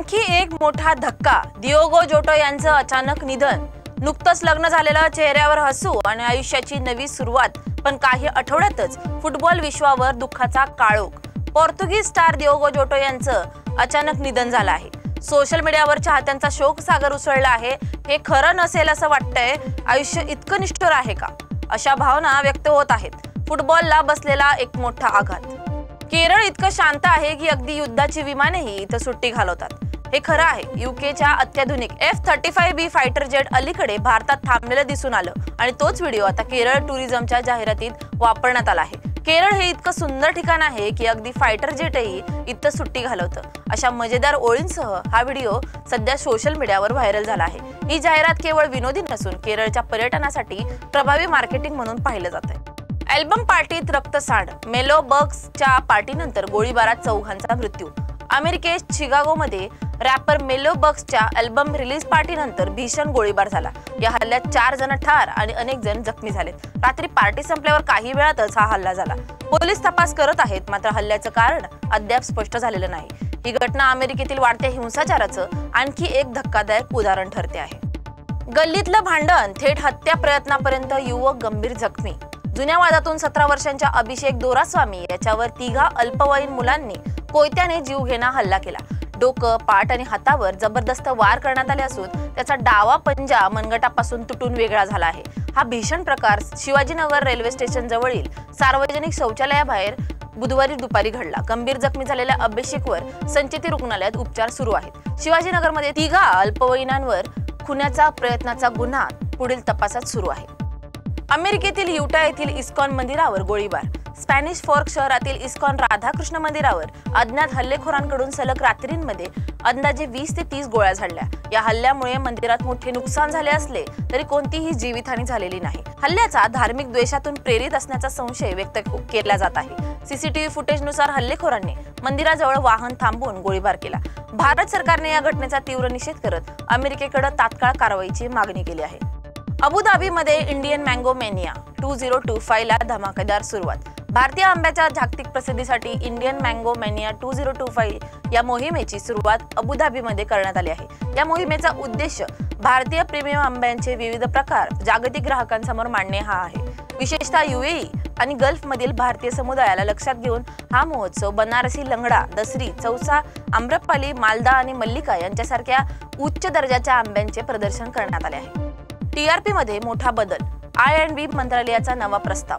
आणखी एक मोठा धक्का, डिएगो जोटा यांचं अचानक निधन। नुकतंच लग्न झालेलं, चेहऱ्यावर हसू आणि आयुष्याची नवी सुरुवात, पण काही आठवड्यातच फुटबॉल विश्वावर दुःखाचा काळोख। पोर्तुगीज स्टार डिएगो जोटा यांचं अचानक निधन झालं आहे। सोशल मीडियावर चाहत्यांचा शोक सागर उसळला आहे। हे खरं नसेल असं वाटतंय। आयुष्य इतकं निष्ठुर आहे का, अशा भावना व्यक्त होत आहेत। फुटबॉलला बसलेला एक मोठा आघात। केरळ इतकं शांत आहे की अगदी युद्धाची विमानेही इथं सुट्टी घालवतात। हे खरं आहे। यूकेच्या अत्याधुनिक F-35B फायटर जेट अलीकडे भारतात थांबलेलं दिसून आलं आणि तोच व्हिडिओ आता केरळ टुरिझमच्या जाहिरातीत वापरण्यात आला आहे। केरळ हे इतकं सुंदर ठिकाण आहे की अगदी फायटर जेटही इथं सुट्टी घालवतं। अशा मजेदार ओळींसह हा व्हिडिओ सध्या सोशल मीडियावर व्हायरल झाला आहे। ही जाहिरात केवळ विनोदी नसून केरळच्या पर्यटनासाठी प्रभावी मार्केटिंग म्हणून पाहिलं जातंय। अल्बम पार्टीत रक्तसांड, मेलो बग्सच्या पार्टीनंतर गोळीबारात चौघांचा मृत्यू। अमेरिकेत शिकागोमध्ये रॅपर मेलो बग्सच्या अल्बम रिलीज पार्टीनंतर भीषण गोळीबार झाला। या हल्ल्यात 4 जण ठार आणि अनेक जण जखमी झालेत। रात्री पार्टी संपल्यावर काही वेळातच हा हल्ला झाला। पोलीस तपास करत आहेत, मात्र हल्ल्याचं कारण अद्याप स्पष्ट झालेलं नाही। ही घटना अमेरिकेतील वाढत्या हिंसाचाराचं आणखी एक धक्कादायक उदाहरण ठरते आहे। गल्लीतलं भांडण थेट हत्या प्रयत्नापर्यंत, युवक गंभीर जखमी। जुन्या वादातून 17 वर्षांच्या अभिषेक दोरास्वामी याच्यावर 3 अल्पवयीन मुलांनी कोयत्याने जीवघेणा हल्ला केला। डोकं, पाठ आणि हातावर जबरदस्त वार करण्यात आले असून त्याचा डावा पंजा मनगटापासून तुटून वेगळा झाला आहे। हा भीषण प्रकार शिवाजीनगर रेल्वे स्टेशन जवळील सार्वजनिक शौचालयाबाहेर बुधवारी दुपारी घडला। गंभीर जखमी झालेल्या अभिषेकवर संचेती रुग्णालयात उपचार सुरू आहेत। शिवाजीनगरमध्ये 3 अल्पवयीनांवर खुनाचा प्रयत्नाचा गुन्हा पुढील तपासात सुरू आहे। अमेरिकेतील युटा येथील इस्कॉन मंदिरावर गोळीबार। स्पॅनिश फॉर्क शहरातील इस्कॉन राधाकृष्ण मंदिरावर अज्ञात हल्लेखोरांकडून सलग रात्रींमध्ये अंदाजे 20 ते 30 गोळ्या झाडल्या। या हल्ल्यामुळे मंदिरात मोठे नुकसान झाले असले तरी कोणतीही जीवितहानी झालेली नाही। हल्ल्याचा धार्मिक द्वेषातून प्रेरित असण्याचा संशय व्यक्त केला जात आहे। सीसीटीव्ही फुटेजनुसार हल्लेखोरांनी मंदिराजवळ वाहन थांबवून गोळीबार केला। भारत सरकारने या घटनेचा तीव्र निषेध करत अमेरिकेकडे तात्काळ कारवाईची मागणी केली आहे। अबुधाबीमध्ये इंडियन मँगो मेनिया 2025 ला धमाकेदार सुरुवात। भारतीय आंब्याच्या जागतिक प्रसिद्धीसाठी इंडियन मँगो मेनिया 2025 या मोहिमेची सुरुवात अबुधाबीमध्ये करण्यात आली आहे। या मोहिमेचा उद्देश भारतीय प्रीमियम आंब्यांचे विविध प्रकार जागतिक ग्राहकांसमोर मांडणे हा आहे। विशेषतः UAE आणि गल्फमधील भारतीय समुदायाला लक्षात घेऊन हा महोत्सव बनारसी लंगडा, दसरी, चौसा, आम्रपाली, मालदा आणि मल्लिका यांच्यासारख्या उच्च दर्जाच्या आंब्यांचे प्रदर्शन करण्यात आले आहे। TRP मध्ये मोठा बदल, I&B मंत्रालयाचा नवा प्रस्ताव।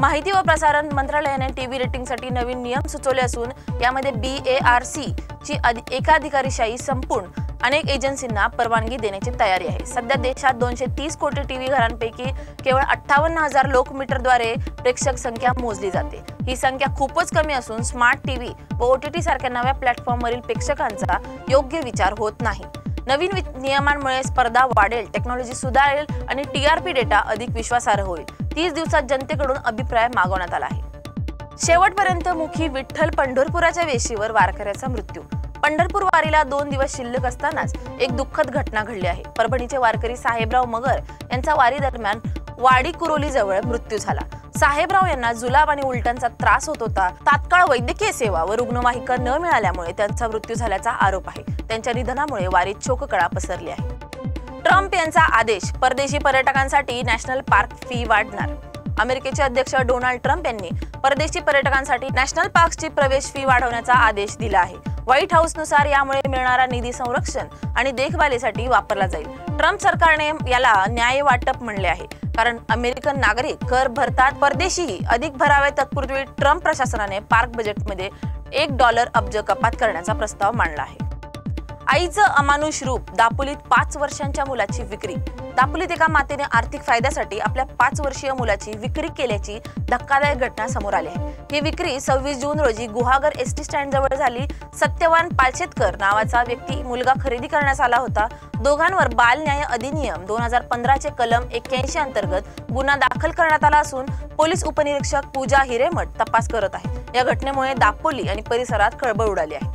माहिती व प्रसारण मंत्रालयाने टीव्ही रेटिंगसाठी नवीन नियम सुचवले असून यामध्ये BARC ची एकाधिकारशाही संपून अनेक एजन्सींना परवानगी देण्याची तयारी आहे। सध्या देशात 230 कोटी टीव्ही घरांपैकी केवळ 58,000 लोकमीटरद्वारे प्रेक्षक संख्या मोजली जाते। ही संख्या खूपच कमी असून स्मार्ट टीव्ही व OTT सारख्या नव्या प्लॅटफॉर्मवरील प्रेक्षकांचा योग्य विचार होत नाही। नवीन नियमांमुळे स्पर्धा वाढेल, टेक्नॉलॉजी सुधारेल आणि TRP डेटा अधिक विश्वासार्ह होईल। 30 दिवसात जनतेकडून अभिप्राय मागवण्यात आला आहे। शेवटपर्यंत मुखी विठ्ठल पंढरपुराच्या वेशीवर वारकऱ्याचा मृत्यू। पंढरपूर वारीला 2 दिवस शिल्लक असतानाच एक दुःखद घटना घडली आहे। परभणीचे वारकरी साहेबराव मगर यांचा वारी दरम्यान वाडी कुरोली जवळ मृत्यू झाला। साहेबराव यांना जुलाब आणि उलट्यांचा त्रास होत होता। तात्काळ वैद्यकीय सेवा व रुग्णवाहिका न मिळाल्यामुळे त्यांचा मृत्यू झाल्याचा आरोप आहे। त्यांच्या निधनामुळे वारीत शोककळा पसरली आहे। ट्रम्प यांचा आदेश, परदेशी पर्यटकांसाठी नॅशनल पार्क फी वाढणार। अमेरिकेचे अध्यक्ष डोनाल्ड ट्रम्प यांनी परदेशी पर्यटकांसाठी नॅशनल पार्कची प्रवेश फी वाढवण्याचा आदेश दिला आहे। व्हाईट हाऊसनुसार यामुळे मिळणारा निधी संरक्षण आणि देखभालीसाठी वापरला जाईल। ट्रम्प सरकारने याला न्याय वाटप म्हणले आहे, कारण अमेरिकन नागरिक कर भरतात, परदेशीही अधिक भरावे। तत्पूर्वी ट्रम्प प्रशासनाने पार्क बजेटमध्ये $1 अब्ज कपात करण्याचा प्रस्ताव मांडला आहे। आईचं अमानुष रूप, दापोलीत 5 वर्षांच्या मुलाची विक्री। दापोलीत एका मातेने आर्थिक फायद्यासाठी आपल्या 5 वर्षीय मुलाची विक्री केल्याची धक्कादायक घटना समोर आली आहे। ही विक्री 26 जून रोजी गुहागर ST स्टँड जवळ झाली। सत्यवान पालशेतकर नावाचा व्यक्ती मुलगा खरेदी करण्यास आला होता। दोघांवर बाल न्याय अधिनियम 2015 चे कलम 81 अंतर्गत गुन्हा दाखल करण्यात आला असून पोलीस उपनिरीक्षक पूजा हिरेमठ तपास करत आहेत। या घटनेमुळे दापोली आणि परिसरात खळबळ उडाली आहे।